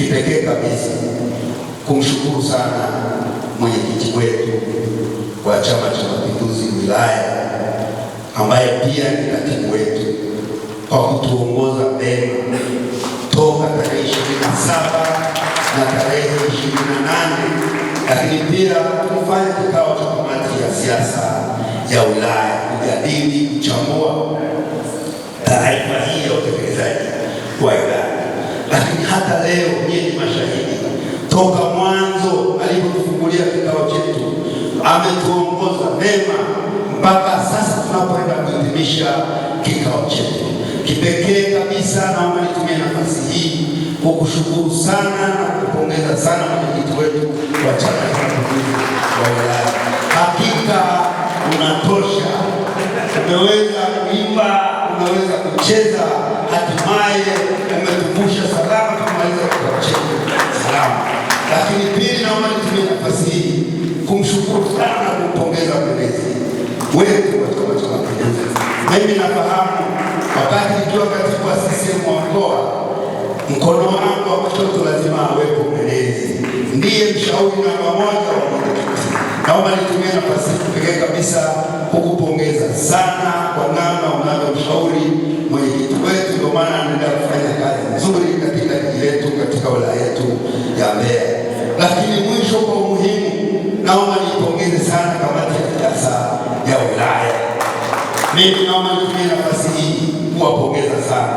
kipekee kabisa kumshukuru sana mwenyekiti wetu wa Chama cha Mapinduzi wilaya ambaye pia ni katibu wetu kwa kutuongoza mema toka tarehe 27 na tarehe 28, lakini pia tulifanya kikao cha kamati ya siasa ya wilaya kujadili kuchambua taarifa hii ya utekelezaji wa wilaya. Lakini hata leo nyinyi ni mashahidi, toka mwanzo alipotufungulia kikao chetu ametuongoza mema mpaka sasa tunapoenda kuhitimisha kikao chetu. Kipekee kabisa naomba nitumie nafasi hii kukushukuru sana na kupongeza sana mwenyekiti wetu wa Chama cha Mapinduzi wa wilaya. Hakika unatosha, umeweza kuimba, unaweza kucheza, hatimaye umetuvusha salama tumaliza kikao chetu salama. Lakini pili, naomba nitumie nafasi hii kumshukuru sana na kumpongeza mwenezi wetu wa Chama cha Mapinduzi. Mimi nafahamu wakati nikiwa katibu wa CCM wa mkoa, mkono wangu wa kushoto lazima awepo mwenezi, ndiye mshauri namba moja wa mwenyekiti. Naomba nitumie nafasi pekee kabisa kukupongeza sana kwa namna unavyomshauri mwenyekiti wetu, ndio maana anaendelea kufanya kazi nzuri katika jiji letu, katika wilaya yetu ya Mbeya. Lakini mwisho kwa umuhimu, naomba nipongeze sana kamati ya siasa ya wilaya. Mimi naomba nitumie nafasi hii kuwapongeza sana.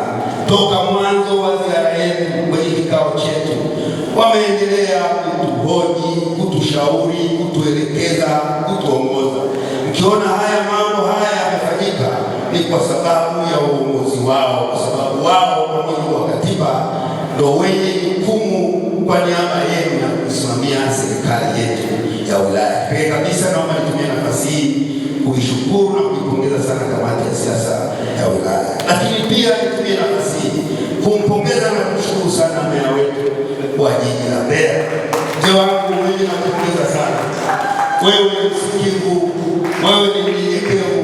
Toka mwanzo wa ziara yetu kwenye kikao chetu, wameendelea kutuhoji, kutushauri, kutuelekeza, kutuongoza. Mkiona haya mambo haya yamefanyika ni kwa sababu ya uongozi wao, kwa sababu wao kwa mujibu wa katiba ndio wenye jukumu kwa niaba yenu na kusimamia serikali yetu ya wilaya. Kwa kabisa naomba nitumie nafasi hii kuishukuru na kuipongeza sana kamati ya siasa ya wilaya. Lakini pia nitumie nafasi hii kumpongeza na kushukuru sana meya wetu wa jiji la Mbeya. Mzee wangu, mimi nakupongeza sana. Wewe ni msikivu, wewe ni mnyenyekevu,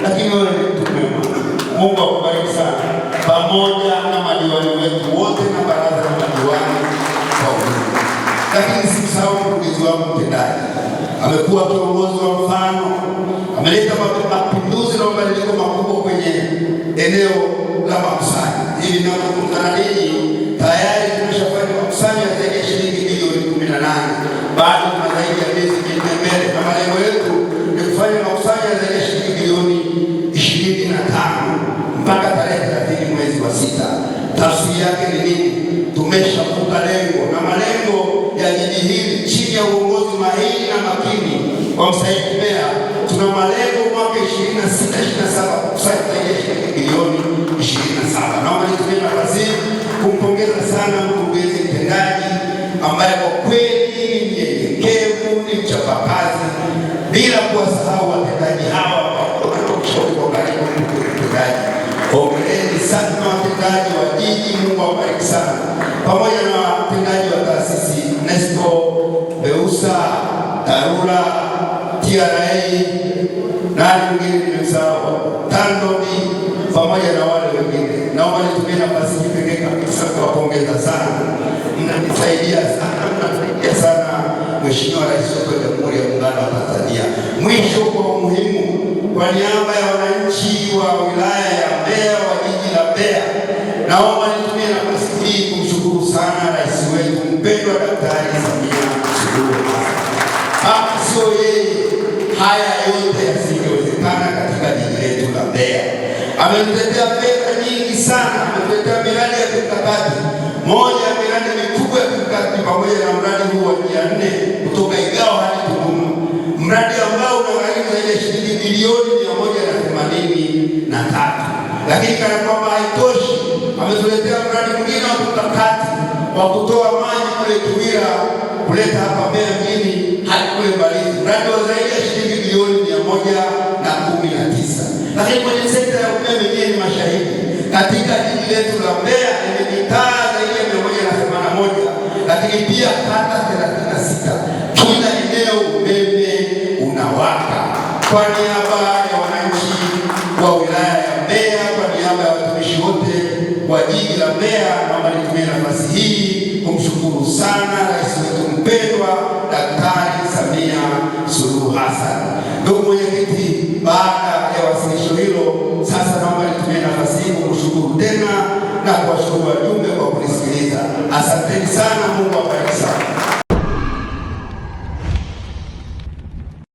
lakini wewe ni mtu mwema. Mungu akubariki sana, pamoja na madiwani wetu wote na baraza la madiwani kwa ujumla. Lakini simsahau mkurugenzi wangu mtendaji, amekuwa kiongozi wa mfano, ameleta mapinduzi na mabadiliko makubwa kwenye eneo la makusanyo. Hivi ninapokutana ninyi tayari tumeshafanya makusanyo ya zaidi ya shilingi bilioni 18. Bado tuna zaidi ya miezi minne mbele, na malengo yetu ni kufanya makusanyo ya zaidi ya shilingi bilioni 25 mpaka tarehe 30 mwezi wa 6. Tafsiri yake ni nini? Tumeshavuka lengo, na malengo ya jiji hili chini ya uongozi mahiri na makini wa mstahiki meya, tuna malengo mwaka 26-27 kukusanya zaidi ya shilingi bilioni 27. Naomba nitumie nafasi hii kumpongeza sana mkurugenzi mtendaji ambaye kwa kweli ni mnyenyekevu, ni mchapakazi, bila kuwasahau watendaji hawa wanaoshauri kwa karibu mtendaji. Hongereni sana watendaji wa jiji, Mungu awabariki sana, pamoja na watendaji wa taasisi NESCO, BEUSA, TARURA, TRA, nani mwingine nimesahau, TANROADS, pamoja na wale wengine. Naomba nitumie nafasi hii pekee kabisa kuwapongeza sana. Mnanisaidia sana Mheshimiwa Rais wa Jamhuri ya Muungano wa Tanzania. Mwisho kwa umuhimu, kwa niaba ya wananchi wa wilaya ya Mbeya, wa jiji la Mbeya, naomba nitumie nafasi hii kumshukuru sana rais wetu mpendwa Daktari Samia Suluhu Hassan. Kama sio yeye, haya yote yasingewezekana katika jiji letu la Mbeya. Ametuletea fedha nyingi sana, ametuletea miradi ya kimkakati. Moja ya miradi mikubwa ya kimkakati pamoja na mradi huu wa njia 4 kutoka Igawa hadi Tunduma, mradi ambao unagharimu zaidi ya shilingi bilioni 183. Lakini kana kwamba haitoshi, ametuletea mradi mwingine wa kimkakati wa kutoa maji kule Kiwira kuleta hapa Mbeya mjini hadi kule Mbalizi, mradi wa zaidi ya shilingi bilioni 119. Lakini kwenye sekta ya umeme, nyinyi ni mashahidi, katika jiji letu la Mbeya ni mitaa zaidi ya 181, lakini pia kata 36, kila eneo umeme unawaka. Kwa niaba ya wananchi wa wilaya ya Mbeya, kwa niaba ya watumishi wote wa jiji la Mbeya, naomba nitumie nafasi hii